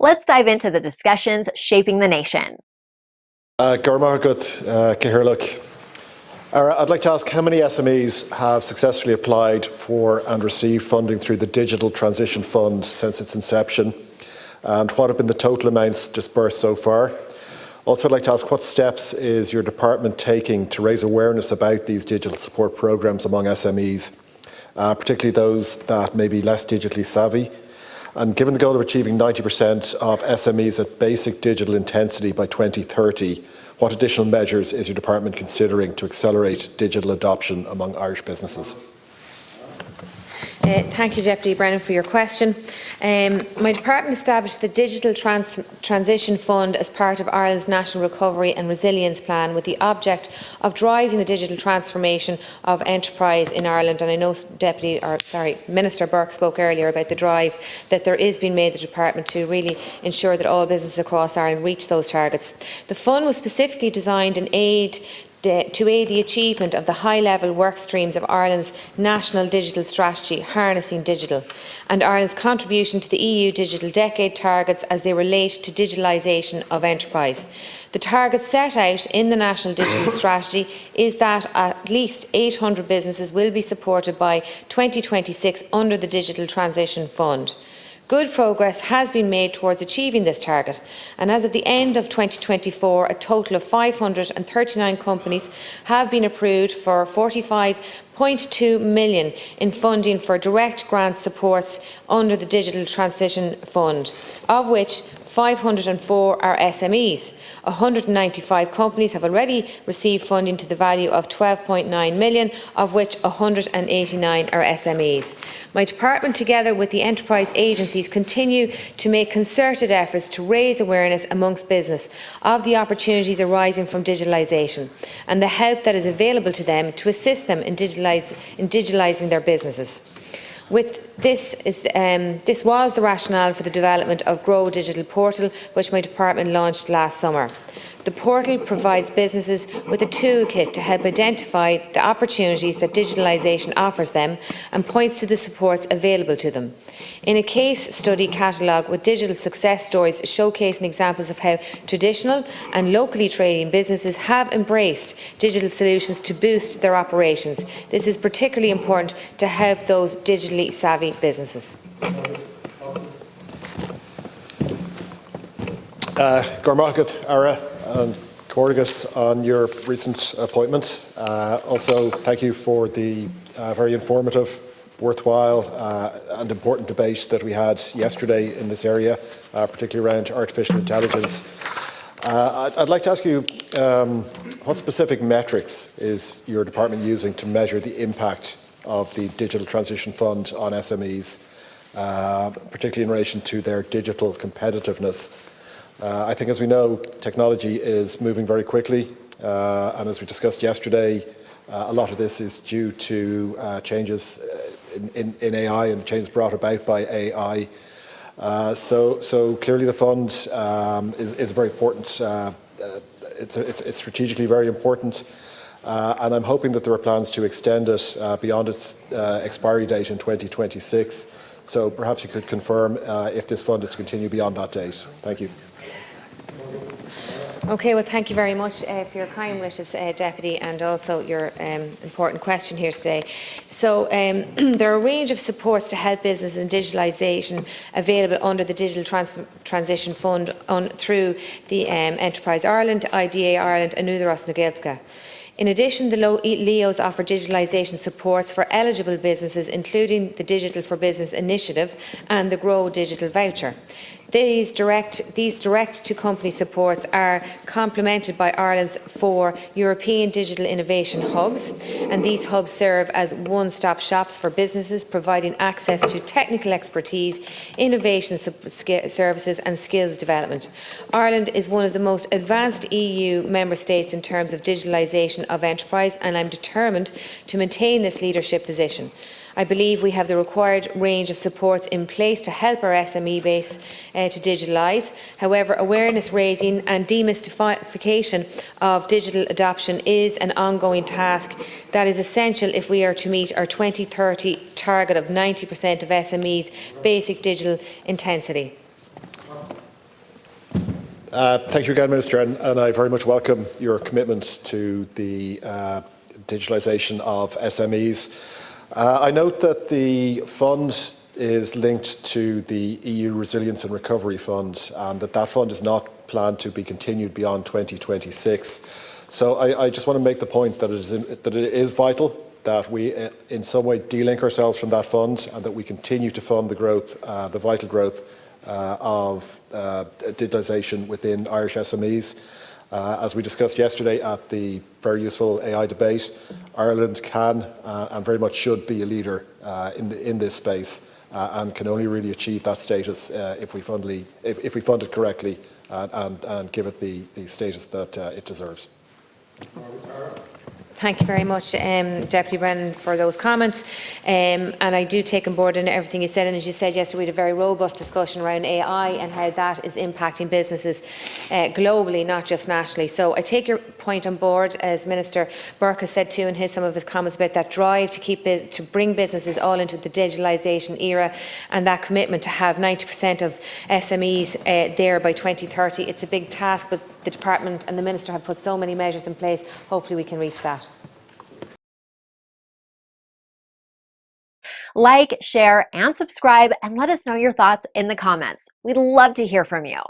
Let's dive into the discussions shaping the nation. I'd like to ask how many SMEs have successfully applied for and received funding through the Digital Transition Fund since its inception, and what have been the total amounts disbursed so far? Also, I'd like to ask what steps is your department taking to raise awareness about these digital support programmes among SMEs, particularly those that may be less digitally savvy? And given the goal of achieving 90% of SMEs at basic digital intensity by 2030, what additional measures is your department considering to accelerate digital adoption among Irish businesses? Thank you, Deputy Brennan, for your question. My department established the Digital Transition Fund as part of Ireland's National Recovery and Resilience Plan with the object of driving the digital transformation of enterprise in Ireland. And I know Minister Burke spoke earlier about the drive that there is being made the department to really ensure that all businesses across Ireland reach those targets. The fund was specifically designed to aid the achievement of the high-level work streams of Ireland's national digital strategy, Harnessing Digital, and Ireland's contribution to the EU Digital Decade targets as they relate to digitalisation of enterprise. The target set out in the National Digital Strategy is that at least 800 businesses will be supported by 2026 under the Digital Transition Fund. Good progress has been made towards achieving this target, and as of the end of 2024, a total of 539 companies have been approved for 45.2 million in funding for direct grant supports under the Digital Transition Fund, of which 504 are SMEs. 195 companies have already received funding to the value of 12.9 million, of which 189 are SMEs. My department, together with the enterprise agencies, continue to make concerted efforts to raise awareness amongst business of the opportunities arising from digitalisation and the help that is available to them to assist them in digitalising their businesses. This was the rationale for the development of Grow Digital Portal, which my department launched last summer. The portal provides businesses with a toolkit to help identify the opportunities that digitalisation offers them and points to the supports available to them. In a case study catalogue with digital success stories showcasing examples of how traditional and locally trading businesses have embraced digital solutions to boost their operations. This is particularly important to help those digitally savvy businesses. And Corrigus, on your recent appointment. Also, thank you for the very informative, worthwhile and important debate that we had yesterday in this area, particularly around artificial intelligence. I'd like to ask you what specific metrics is your department using to measure the impact of the Digital Transition Fund on SMEs, particularly in relation to their digital competitiveness? I think, as we know, technology is moving very quickly, and as we discussed yesterday, a lot of this is due to changes in AI and the changes brought about by AI. So clearly the fund is very important. It's strategically very important, and I'm hoping that there are plans to extend it beyond its expiry date in 2026. So perhaps you could confirm if this fund is to continue beyond that date. Thank you. Okay, well, thank you very much for your kind wishes, Deputy, and also your important question here today. So there are a range of supports to help business in digitalisation available under the Digital Transition Fund through the Enterprise Ireland, IDA Ireland and Oireachtas na Gaeltacha. In addition, the LEOs offer digitalisation supports for eligible businesses, including the Digital for Business Initiative and the Grow Digital Voucher. These direct-to-company supports are complemented by Ireland's 4 European Digital Innovation Hubs, and these hubs serve as one-stop shops for businesses, providing access to technical expertise, innovation services and skills development. Ireland is one of the most advanced EU member states in terms of digitalisation of enterprise, and I'm determined to maintain this leadership position. I believe we have the required range of supports in place to help our SME base to digitalise. However, awareness raising and demystification of digital adoption is an ongoing task that is essential if we are to meet our 2030 target of 90% of SMEs' basic digital intensity. Thank you again, Minister, and I very much welcome your commitment to the digitalisation of SMEs. I note that the fund is linked to the EU Resilience and Recovery Fund, and that fund is not planned to be continued beyond 2026. So I just want to make the point that it is vital that we in some way de-link ourselves from that fund, and that we continue to fund the growth, the vital growth of digitalisation within Irish SMEs. As we discussed yesterday at the very useful AI debate, Ireland can and very much should be a leader in this space, and can only really achieve that status if we fund it correctly and give it the status that it deserves. Thank you very much, Deputy Brennan, for those comments. And I do take on board everything you said. And as you said yesterday, we had a very robust discussion around AI and how that is impacting businesses globally, not just nationally. So I take your point on board, as Minister Burke has said too in some of his comments about that drive to bring businesses all into the digitalisation era, and that commitment to have 90% of SMEs there by 2030. It's a big task, but the Department and the Minister have put so many measures in place. Hopefully we can reach that. Like, share, and subscribe, and let us know your thoughts in the comments. We'd love to hear from you.